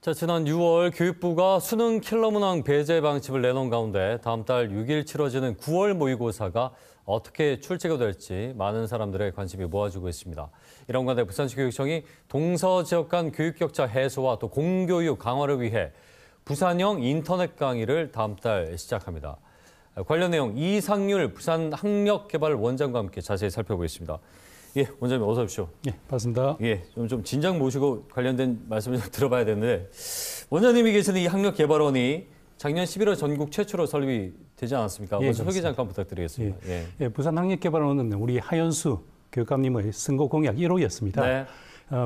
자, 지난 6월 교육부가 수능 킬러 문항 배제 방침을 내놓은 가운데 다음 달 6일 치러지는 9월 모의고사가 어떻게 출제가 될지 많은 사람들의 관심이 모아지고 있습니다. 이런 가운데 부산시 교육청이 동서 지역 간 교육 격차 해소와 또 공교육 강화를 위해 부산형 인터넷 강의를 다음 달 시작합니다. 관련 내용 이상률 부산학력개발원장과 함께 자세히 살펴보겠습니다. 예, 원장님 어서 오십시오. 예, 반갑습니다. 예, 좀 진작 모시고 관련된 말씀을 좀 들어봐야 되는데 원장님이 계시는 이 학력개발원이 작년 11월 전국 최초로 설립이 되지 않았습니까? 예, 먼저 소개 잠깐 부탁드리겠습니다. 예, 부산학력개발원은 우리 하연수 교육감님의 선거 공약 1호였습니다. 네.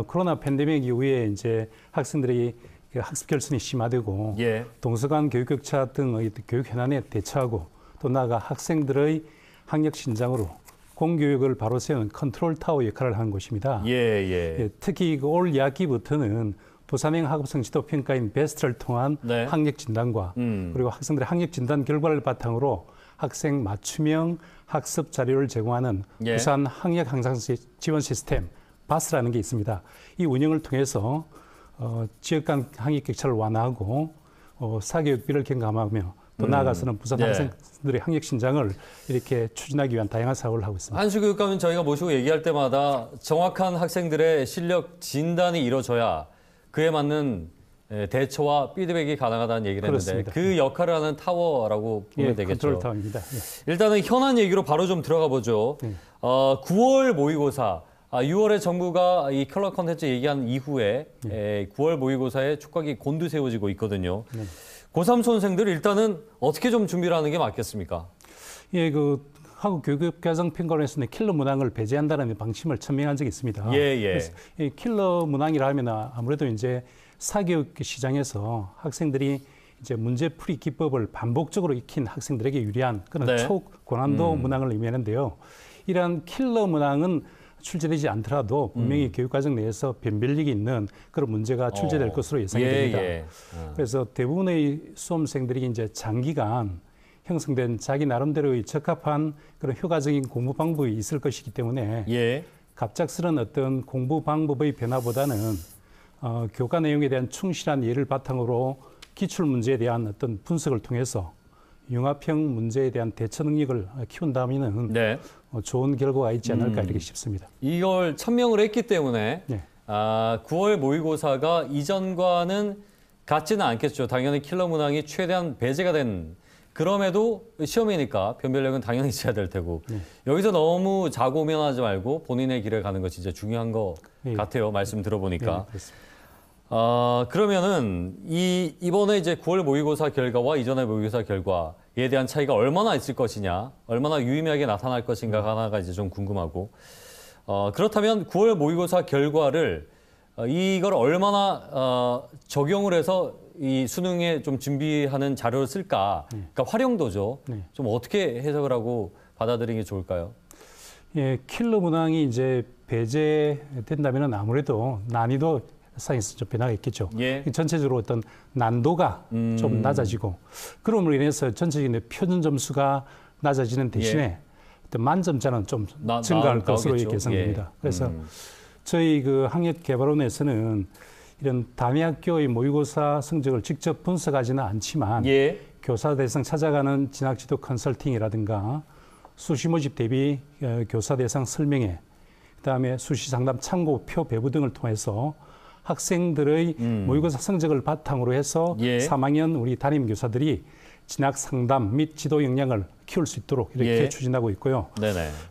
코로나 팬데믹 이후에 이제 학생들이 학습 결손이 심화되고 예. 동서간 교육 격차 등의 교육 현안에 대처하고 또 나아가 학생들의 학력 신장으로 공교육을 바로 세우는 컨트롤 타워 역할을 하는 곳입니다. 예. 특히 올 학기부터는 부산행 학업성 지도 평가인 베스트를 통한 네. 학력 진단과 그리고 학생들의 학력 진단 결과를 바탕으로 학생 맞춤형 학습 자료를 제공하는 예. 부산 학력 향상 지원 시스템 바스라는 게 있습니다. 이 운영을 통해서 지역 간 학력 격차를 완화하고 사교육비를 경감하며 또 나아가서는 부산 학생들의 학력 신장을 이렇게 추진하기 위한 다양한 사업을 하고 있습니다. 한수 교육감은 저희가 모시고 얘기할 때마다 정확한 학생들의 실력 진단이 이루어져야 그에 맞는 대처와 피드백이 가능하다는 얘기를 했는데 그렇습니다. 그 역할을 하는 타워라고 보면 되겠죠. 컨트롤 타워입니다. 일단은 현안 얘기로 바로 좀 들어가 보죠. 9월 모의고사. 6월에 정부가 이 컬러 컨텐츠 얘기한 이후에 9월 모의고사에 촉각이 곤두세워지고 있거든요. 고3 수험생들 일단은 어떻게 좀 준비를 하는 게 맞겠습니까? 예, 한국 교육 과정 평가원에서는 킬러 문항을 배제한다는 방침을 천명한 적이 있습니다. 그래서 이 킬러 문항이라 하면 아무래도 이제 사교육 시장에서 학생들이 이제 문제풀이 기법을 반복적으로 익힌 학생들에게 유리한 그런 초고난도 문항을 의미하는데요. 이러한 킬러 문항은 출제되지 않더라도 분명히 교육과정 내에서 변별력이 있는 그런 문제가 출제될 것으로 예상이 됩니다. 그래서 대부분의 수험생들이 이제 장기간 형성된 자기 나름대로의 적합한 그런 효과적인 공부 방법이 있을 것이기 때문에 갑작스런 어떤 공부 방법의 변화보다는 교과 내용에 대한 충실한 이해를 바탕으로 기출 문제에 대한 어떤 분석을 통해서 융합형 문제에 대한 대처 능력을 키운다면은 좋은 결과가 있지 않을까 이렇게 싶습니다. 이걸 천명을 했기 때문에 9월 모의고사가 이전과는 같지는 않겠죠. 당연히 킬러 문항이 최대한 배제가 된 그럼에도 시험이니까 변별력은 당연히 있어야 될 테고 여기서 너무 자고면하지 말고 본인의 길을 가는 것이 진짜 중요한 것 같아요. 말씀 들어보니까. 그러면은 이번에 이제 9월 모의고사 결과와 이전의 모의고사 결과에 대한 차이가 얼마나 있을 것이냐, 얼마나 유의미하게 나타날 것인가 하나가 이제 좀 궁금하고 그렇다면 9월 모의고사 결과를 이걸 얼마나 적용을 해서 이 수능에 좀 준비하는 자료를 쓸까? 그러니까 활용도죠. 좀 어떻게 해석을 하고 받아들이는 게 좋을까요? 예, 킬러 문항이 이제 배제된다면은 아무래도 난이도 상에서 좀 변화가 있겠죠. 전체적으로 어떤 난도가 좀 낮아지고 그럼으로 인해서 전체적인 표준 점수가 낮아지는 대신에 어떤 만점자는 좀 증가할 것으로 예상됩니다. 그래서 저희 학력개발원에서는 이런 담임 학교의 모의고사 성적을 직접 분석하지는 않지만 교사 대상 찾아가는 진학지도 컨설팅이라든가 수시 모집 대비 교사 대상 설명회, 그다음에 수시 상담 참고표 배부 등을 통해서 학생들의 모의고사 성적을 바탕으로 해서 3학년 우리 담임 교사들이 진학 상담 및 지도 역량을 키울 수 있도록 이렇게 추진하고 있고요.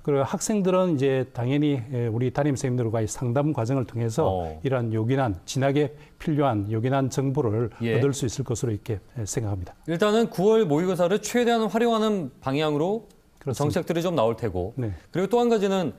그리고 학생들은 이제 당연히 우리 담임 선생님들과의 상담 과정을 통해서 이러한 요긴한 진학에 필요한 요긴한 정보를 얻을 수 있을 것으로 이렇게 생각합니다. 일단은 9월 모의고사를 최대한 활용하는 방향으로 정책들이 좀 나올 테고 그리고 또 한 가지는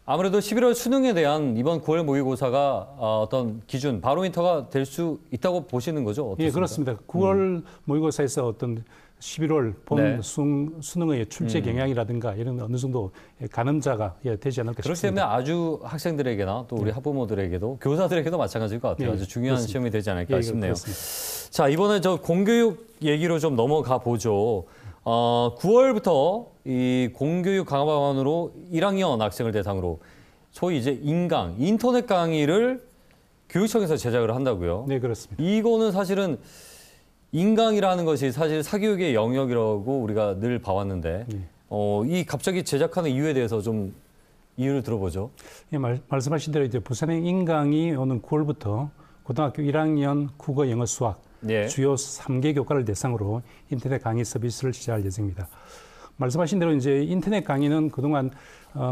아무래도 11월 수능에 대한 이번 9월 모의고사가 어떤 기준, 바로미터가 될 수 있다고 보시는 거죠? 어떻습니까? 예, 그렇습니다. 9월 모의고사에서 어떤 11월 본 수능의 출제 경향이라든가 이런 어느 정도 가늠자가 되지 않을까 싶습니다. 그렇기 때문에 아주 학생들에게나 또 우리 학부모들에게도 교사들에게도 마찬가지일 것 같아요. 아주 중요한 시험이 되지 않을까 싶네요. 자, 이번에 저 공교육 얘기로 좀 넘어가 보죠. 9월부터 이 공교육 강화반으로 1학년 학생을 대상으로 소위 이제 인강, 인터넷 강의를 교육청에서 제작을 한다고요? 네, 그렇습니다. 이거는 사실은 인강이라는 것이 사실 사교육의 영역이라고 우리가 늘 봐왔는데 네. 이 갑자기 제작하는 이유에 대해서 좀 이유를 들어보죠. 예, 말씀하신 대로 이제 부산행 인강이 오는 9월부터 고등학교 1학년 국어, 영어, 수학 예. 주요 3개 교과를 대상으로 인터넷 강의 서비스를 시작할 예정입니다. 말씀하신 대로 이제 인터넷 강의는 그동안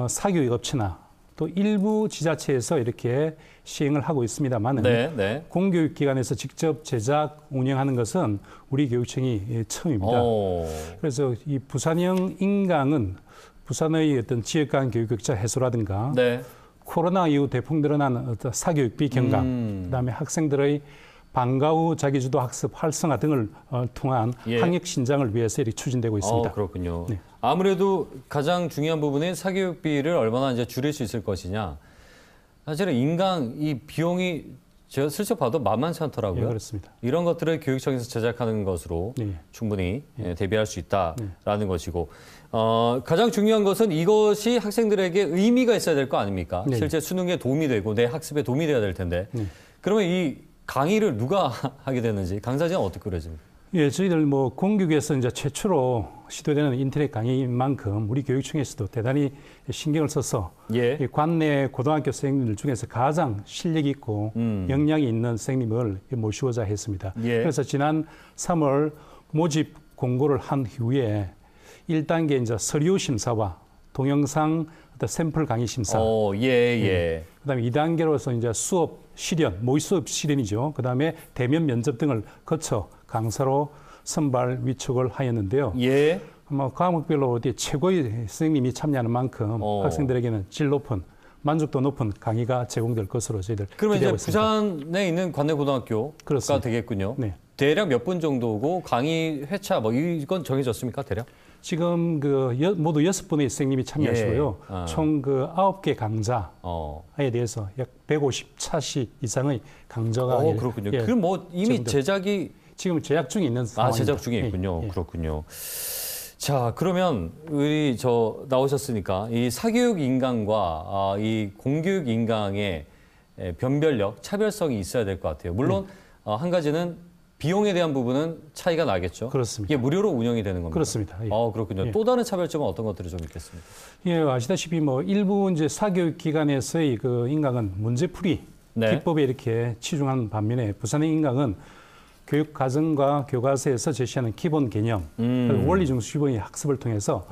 사교육 업체나 또 일부 지자체에서 이렇게 시행을 하고 있습니다만은 네. 공교육기관에서 직접 제작, 운영하는 것은 우리 교육청이 처음입니다. 그래서 이 부산형 인강은 부산의 어떤 지역간 교육격차 해소라든가 네. 코로나 이후 대폭 늘어난 어떤 사교육비 경감, 그다음에 학생들의 방과 후 자기주도 학습 활성화 등을 통한 예. 학력 신장을 위해서 이렇게 추진되고 있습니다. 그렇군요. 네. 아무래도 가장 중요한 부분은 사교육비를 얼마나 이제 줄일 수 있을 것이냐. 사실은 인강 이 비용이 제가 슬쩍 봐도 만만치 않더라고요. 예, 그렇습니다. 이런 것들을 교육청에서 제작하는 것으로 네. 충분히 대비할 수 있다라는 것이고 가장 중요한 것은 이것이 학생들에게 의미가 있어야 될 거 아닙니까? 네. 실제 수능에 도움이 되고 내 학습에 도움이 돼야 될 텐데 그러면 이 강의를 누가 하게 되는지 강사진은 어떻게 그려집니까? 예, 저희들 뭐 공교육에서 이제 최초로 시도되는 인터넷 강의인 만큼 우리 교육청에서도 대단히 신경을 써서 예. 이 관내 고등학교 선생님들 중에서 가장 실력 있고 역량이 있는 선생님을 모시고자 했습니다. 예. 그래서 지난 3월 모집 공고를 한 후에 1단계 이제 서류 심사와 동영상 어떤 샘플 강의 심사. 그다음에 2단계로서 이제 수업 실현, 모의 수업 실현이죠. 그다음에 대면 면접 등을 거쳐 강사로 선발 위촉을 하였는데요. 예. 뭐 과목별로 어디 최고의 선생님이 참여하는 만큼 학생들에게는 질 높은 만족도 높은 강의가 제공될 것으로 저희들 그러면 이제 기대하고 있습니다. 부산에 있는 관내 고등학교가 그렇습니다. 되겠군요. 네. 대략 몇 분 정도고 강의 회차 뭐 이건 정해졌습니까? 대략? 지금 모두 6분의 선생님이 참여하시고요. 예. 총 9개 강자에 대해서 약 150차시 이상의 강좌가 그렇군요. 예, 그럼 뭐 이미 제작이 지금 제작 중에 있는 상황입니다. 제작 중에 있군요. 예. 그렇군요. 자, 그러면 우리 나오셨으니까 이 사교육 인강과 이 공교육 인강의 변별력, 차별성이 있어야 될 것 같아요. 물론 한 가지는 비용에 대한 부분은 차이가 나겠죠. 그렇습니다. 이게 무료로 운영이 되는 겁니다. 그렇습니다. 예. 그렇군요. 예. 또 다른 차별점은 어떤 것들이 좀 있겠습니까? 예, 아시다시피 뭐 일부 이제 사교육 기관에서의 그 인강은 문제풀이 기법에 이렇게 치중한 반면에 부산의 인강은 교육 과정과 교과서에서 제시하는 기본 개념, 원리 중심의 학습을 통해서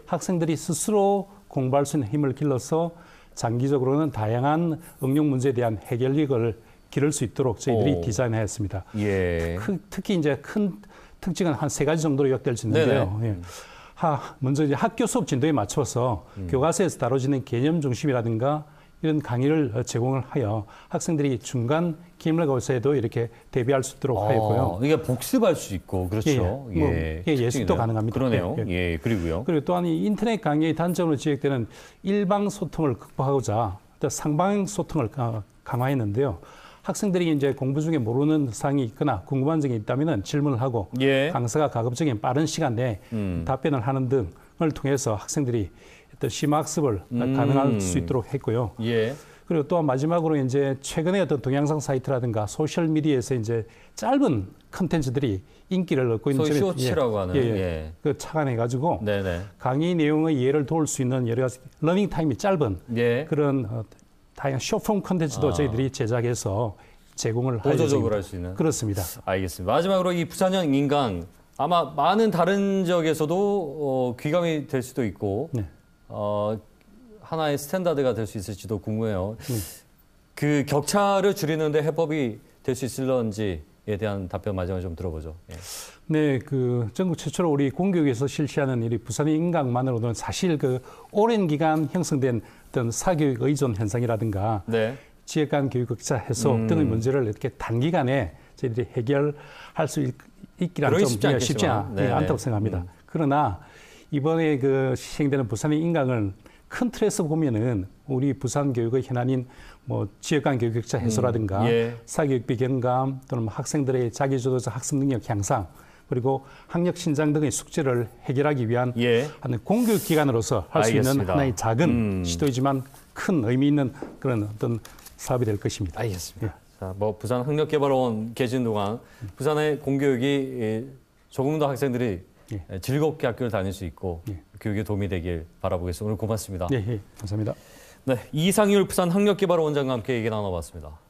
학생들이 스스로 공부할 수 있는 힘을 길러서 장기적으로는 다양한 응용 문제에 대한 해결력을 기를 수 있도록 저희들이 디자인하였습니다. 특히 이제 큰 특징은 한 3가지 정도로 요약될 수 있는데요. 예. 먼저 이제 학교 수업 진도에 맞춰서 교과서에서 다뤄지는 개념 중심이라든가 이런 강의를 제공을 하여 학생들이 중간 기말고사에도 이렇게 대비할 수 있도록 하였고요. 이게 복습할 수 있고 그렇죠. 예습도 가능합니다. 그러네요. 그리고요. 그리고 또한 이 인터넷 강의의 단점으로 지적되는 일방 소통을 극복하고자 상방 소통을 강화했는데요. 학생들이 이제 공부 중에 모르는 사항이 있거나 궁금한 점이 있다면 질문을 하고 강사가 가급적인 빠른 시간 내에 답변을 하는 등을 통해서 학생들이 어떤 심화학습을 가능할 수 있도록 했고요. 그리고 또 마지막으로 이제 최근에 어떤 동영상 사이트라든가 소셜 미디어에서 이제 짧은 컨텐츠들이 인기를 얻고 있는 점이 쇼츠라고 하는 그 착안해가지고 강의 내용의 이해를 도울 수 있는 여러 가지 러닝 타임이 짧은 그런 다양한 쇼폼 컨텐츠도 저희들이 제작해서 제공을 보조적으로 할 수 있는. 그렇습니다. 알겠습니다. 마지막으로 이 부산형 인강 아마 많은 다른 지역에서도 귀감이 될 수도 있고 하나의 스탠다드가 될 수 있을지도 궁금해요. 그 격차를 줄이는데 해법이 될 수 있을런지에 대한 답변 마지막에 좀 들어보죠. 네, 그 전국 최초로 우리 공교육에서 실시하는 이 부산의 인강만으로는 사실 그 오랜 기간 형성된 어떤 사교육 의존 현상이라든가 지역 간 교육 격차 해소 등의 문제를 이렇게 단기간에 저희들이 해결할 수 있기란 좀 쉽지 않다고 생각합니다. 그러나 이번에 그 시행되는 부산의 인강을 큰 틀에서 보면은 우리 부산 교육의 현안인 뭐 지역 간 교육 격차 해소라든가 사교육비 경감 또는 학생들의 자기주도적 학습 능력 향상 그리고 학력 신장 등의 숙제를 해결하기 위한 하는 공교육 기관으로서 할 수 있는 하나의 작은 시도이지만 큰 의미 있는 그런 어떤 사업이 될 것입니다. 알겠습니다. 자, 뭐 부산 학력개발원 계신 동안 부산의 공교육이 조금 더 학생들이 즐겁게 학교를 다닐 수 있고 교육에 도움이 되길 바라보겠습니다. 오늘 고맙습니다. 예, 감사합니다. 네, 이상율 부산 학력개발원장과 함께 얘기 나눠봤습니다.